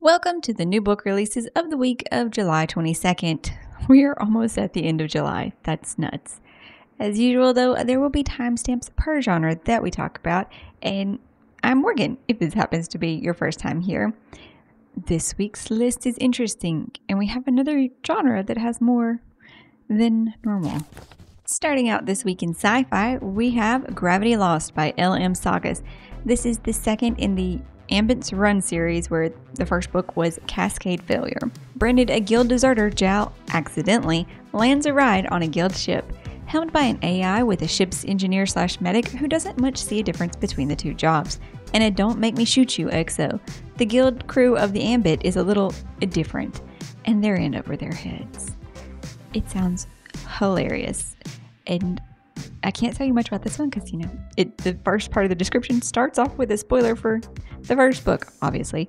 Welcome to the new book releases of the week of July 22nd. We are almost at the end of July. That's nuts. As usual, though, there will be timestamps per genre that we talk about, and I'm Morgan, if this happens to be your first time here. This week's list is interesting, and we have another genre that has more than normal. Starting out this week in sci-fi, we have Gravity Lost by L.M. Sagas. This is the second in the Ambit's Run series, where the first book was Cascade Failure. Branded a guild deserter, Jal accidentally lands a ride on a guild ship, helmed by an AI with a ship's engineer/medic who doesn't much see a difference between the two jobs. And a don't make me shoot you XO. The guild crew of the Ambit is a little different, and they're in over their heads. It sounds hilarious, and I can't tell you much about this one because, the first part of the description starts off with a spoiler for the first book, obviously,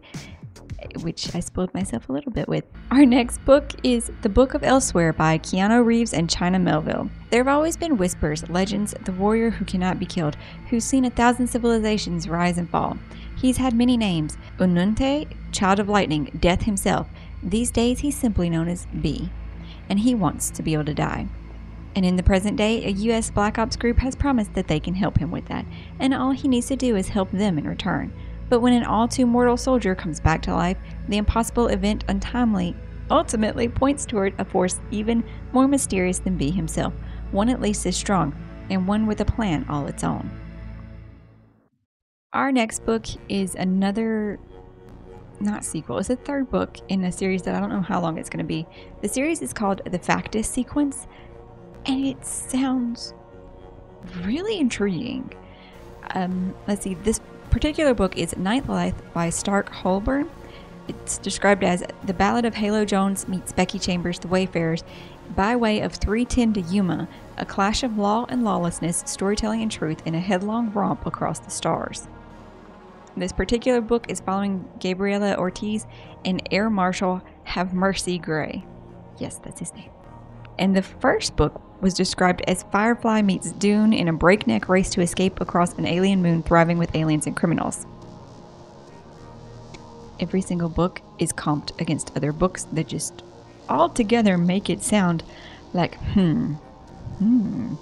which I spoiled myself a little bit with. Our next book is The Book of Elsewhere by Keanu Reeves and China Melville. There have always been whispers, legends, the warrior who cannot be killed, who's seen 1,000 civilizations rise and fall. He's had many names: Ununte, Child of Lightning, Death himself. These days he's simply known as B, and he wants to be able to die. And in the present day, a U.S. Black Ops group has promised that they can help him with that, and all he needs to do is help them in return. But when an all-too-mortal soldier comes back to life, the impossible event untimely ultimately points toward a force even more mysterious than B himself, one at least as strong, and one with a plan all its own. Our next book is another, not sequel, it's a third book in a series that I don't know how long it's going to be. The series is called The Factus Sequence, and it sounds really intriguing. Let's see, this particular book is Ninth Life by Stark Holborn. It's described as the Ballad of Halo Jones meets Becky Chambers, the Wayfarers, by way of 310 to Yuma, a clash of law and lawlessness, storytelling and truth in a headlong romp across the stars. This particular book is following Gabriela Ortiz and Air Marshal Have Mercy Gray. Yes, that's his name. And the first book was described as Firefly meets Dune in a breakneck race to escape across an alien moon thriving with aliens and criminals. Every single book is comped against other books that just all together make it sound like The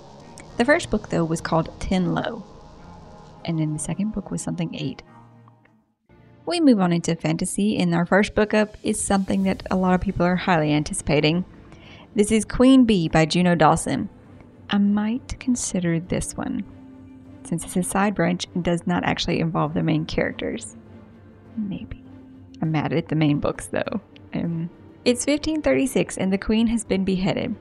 first book, though, was called 10 Low, and then the second book was something 8. We move on into fantasy, and our first book up is something that a lot of people are highly anticipating. This is Queen Bee by Juno Dawson. I might consider this one, since it's a side branch and does not actually involve the main characters. Maybe. I'm mad at the main books, though. It's 1536, and the queen has been beheaded.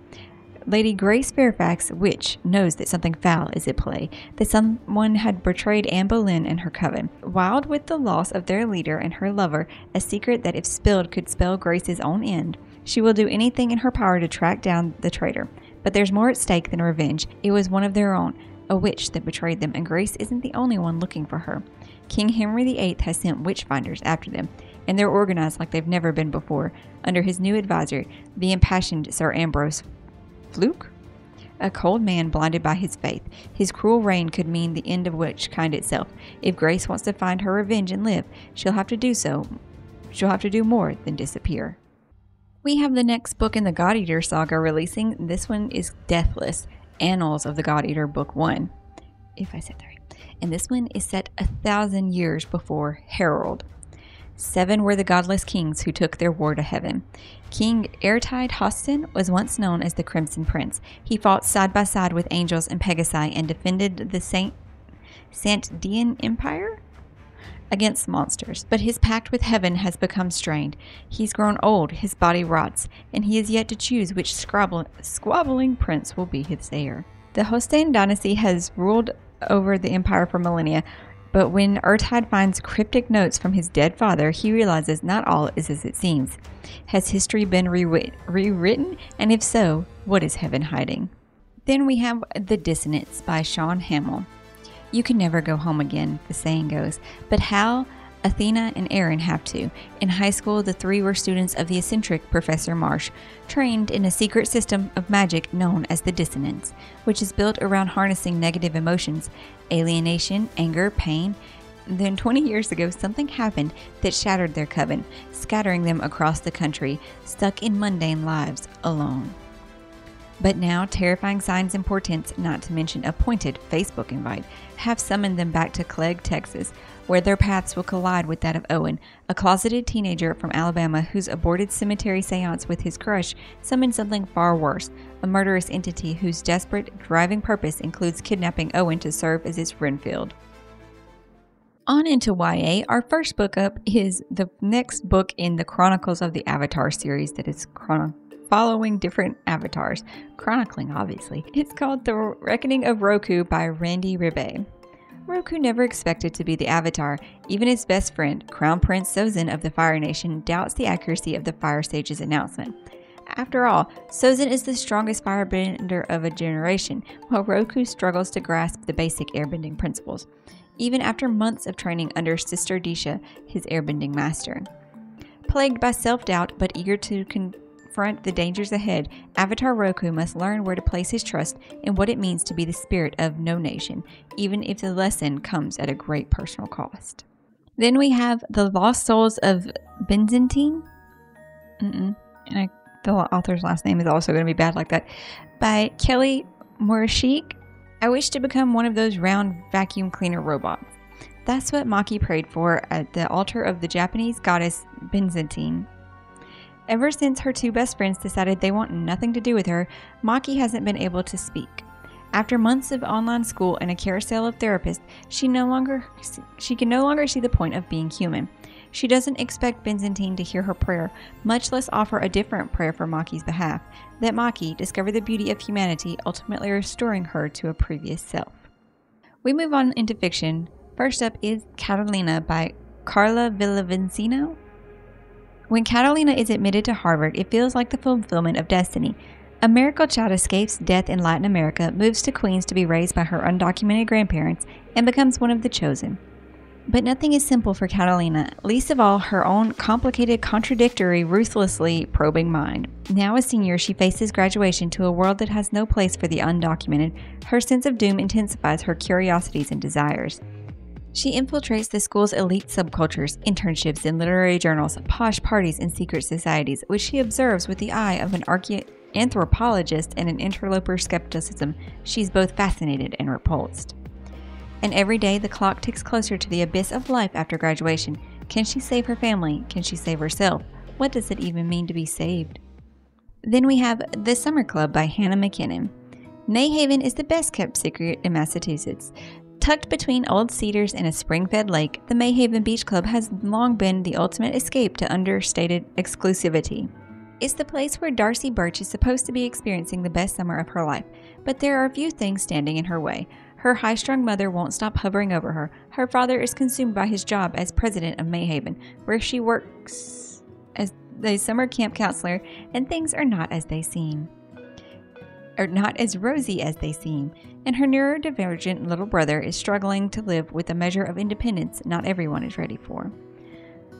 Lady Grace Fairfax, witch, knows that something foul is at play, that someone had betrayed Anne Boleyn and her coven. Wild with the loss of their leader and her lover, a secret that if spilled could spell Grace's own end, she will do anything in her power to track down the traitor. But there's more at stake than revenge. It was one of their own, a witch, that betrayed them, and Grace isn't the only one looking for her. King Henry VIII has sent witch-finders after them, and they're organized like they've never been before, under his new advisor, the impassioned Sir Ambrose Fluke? A cold man blinded by his faith. His cruel reign could mean the end of witchkind itself. If Grace wants to find her revenge and live, she'll have to do so. She'll have to do more than disappear. We have the next book in the God Eater saga releasing. This one is Deathless, Annals of the God Eater, Book 1. If I said that right. And this one is set 1,000 years before Harold. 7 were the godless kings who took their war to heaven. King Airtide Hostin was once known as the Crimson Prince. He fought side by side with angels and Pegasi and defended the Santian Empire against monsters. But his pact with heaven has become strained. He's grown old, his body rots, and he is yet to choose which squabbling prince will be his heir. The Hostin dynasty has ruled over the empire for millennia, but when Ertide finds cryptic notes from his dead father, he realizes not all is as it seems. Has history been rewritten? And if so, what is heaven hiding? Then we have The Dissonance by Sean Hamill. You can never go home again, the saying goes, but Hal, Athena, and Aaron have to. In high school, the 3 were students of the eccentric Professor Marsh, trained in a secret system of magic known as the Dissonance, which is built around harnessing negative emotions, alienation, anger, pain, Then 20 years ago, something happened that shattered their coven, scattering them across the country, stuck in mundane lives, alone. But now, terrifying signs and portents, not to mention a pointed Facebook invite, have summoned them back to Clegg, Texas, where their paths will collide with that of Owen, a closeted teenager from Alabama whose aborted cemetery seance with his crush summoned something far worse, a murderous entity whose desperate, driving purpose includes kidnapping Owen to serve as its Renfield. On into YA, our first book up is the next book in the Chronicles of the Avatar series that is following different avatars, chronicling obviously. It's called The Reckoning of Roku by Randy Ribay. Roku never expected to be the Avatar. Even his best friend, Crown Prince Sozin of the Fire Nation, doubts the accuracy of the Fire Sage's announcement. After all, Sozin is the strongest firebender of a generation, while Roku struggles to grasp the basic airbending principles, even after months of training under Sister Disha, his airbending master. Plagued by self-doubt but eager to confront the dangers ahead, Avatar Roku must learn where to place his trust in what it means to be the spirit of no nation, even if the lesson comes at a great personal cost. Then we have The Lost Souls of Byzantine. The author's last name is also going to be bad like that. By Kelly Morishik. I wish to become one of those round vacuum cleaner robots. That's what Maki prayed for at the altar of the Japanese goddess Byzantine. Ever since her two best friends decided they want nothing to do with her, Maki hasn't been able to speak. After months of online school and a carousel of therapists, she can no longer see the point of being human. She doesn't expect Byzantine to hear her prayer, much less offer a different prayer for Maki's behalf, that Maki discover the beauty of humanity, ultimately restoring her to a previous self. We move on into fiction. First up is Catalina by Carla Villavicencio. When Catalina is admitted to Harvard, it feels like the fulfillment of destiny. A miracle child escapes death in Latin America, moves to Queens to be raised by her undocumented grandparents, and becomes one of the chosen. But nothing is simple for Catalina, least of all her own complicated, contradictory, ruthlessly probing mind. Now a senior, she faces graduation to a world that has no place for the undocumented. Her sense of doom intensifies her curiosities and desires. She infiltrates the school's elite subcultures, internships in literary journals, posh parties, and secret societies, which she observes with the eye of an anthropologist and an interloper skepticism. She's both fascinated and repulsed. And every day the clock ticks closer to the abyss of life after graduation. Can she save her family? Can she save herself? What does it even mean to be saved? Then we have The Summer Club by Hannah McKinnon. Mayhaven is the best kept secret in Massachusetts. Tucked between old cedars and a spring-fed lake, the Mayhaven Beach Club has long been the ultimate escape to understated exclusivity. It's the place where Darcy Birch is supposed to be experiencing the best summer of her life, but there are a few things standing in her way. Her high-strung mother won't stop hovering over her. Her father is consumed by his job as president of Mayhaven, where she works as the summer camp counselor, and things are not as they seem. Or not as rosy as they seem, and her neurodivergent little brother is struggling to live with a measure of independence not everyone is ready for.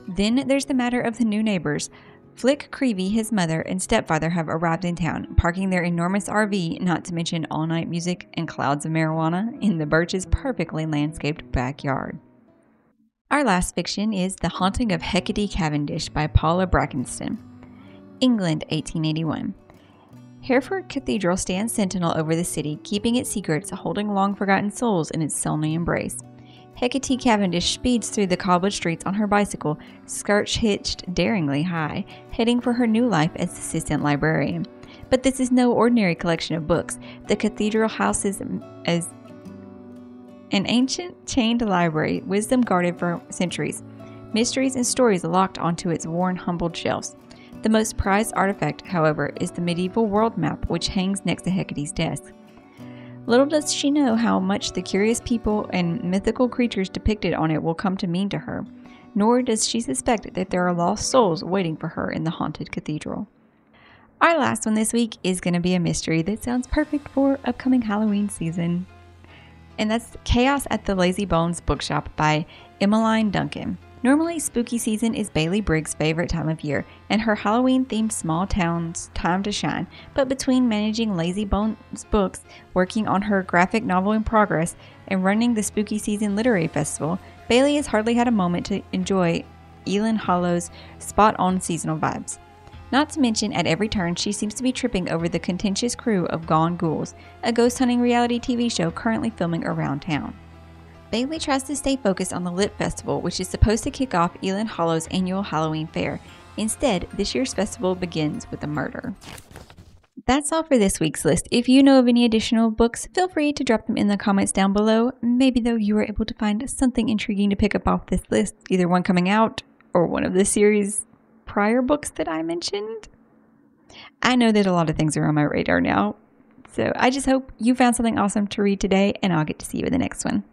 Then there's the matter of the new neighbors. Flick Creevy, his mother, and stepfather have arrived in town, parking their enormous RV, not to mention all-night music and clouds of marijuana, in the Birch's perfectly landscaped backyard. Our last fiction is The Haunting of Hecate Cavendish by Paula Brackenston. England, 1881. Hereford Cathedral stands sentinel over the city, keeping its secrets, holding long-forgotten souls in its sulny embrace. Hecate Cavendish speeds through the cobbled streets on her bicycle, skirts hitched daringly high, heading for her new life as assistant librarian. But this is no ordinary collection of books. The cathedral houses as an ancient chained library, wisdom guarded for centuries, mysteries and stories locked onto its worn, humbled shelves. The most prized artifact, however, is the medieval world map, which hangs next to Hecate's desk. Little does she know how much the curious people and mythical creatures depicted on it will come to mean to her, nor does she suspect that there are lost souls waiting for her in the haunted cathedral. Our last one this week is going to be a mystery that sounds perfect for upcoming Halloween season, and that's Chaos at the Lazy Bones Bookshop by Emmeline Duncan. Normally, spooky season is Bailey Briggs' favorite time of year, and her Halloween-themed small town's time to shine. But between managing Lazy Bones Books, working on her graphic novel in progress, and running the Spooky Season Literary Festival, Bailey has hardly had a moment to enjoy Elin Hollow's spot-on seasonal vibes. Not to mention, at every turn, she seems to be tripping over the contentious crew of Gone Ghouls, a ghost hunting reality TV show currently filming around town. Bailey tries to stay focused on the Lit Festival, which is supposed to kick off Elin Hollow's annual Halloween fair. Instead, this year's festival begins with a murder. That's all for this week's list. If you know of any additional books, feel free to drop them in the comments down below. Maybe though you were able to find something intriguing to pick up off this list, either one coming out or one of the series' prior books that I mentioned. I know that a lot of things are on my radar now, so I just hope you found something awesome to read today, and I'll get to see you in the next one.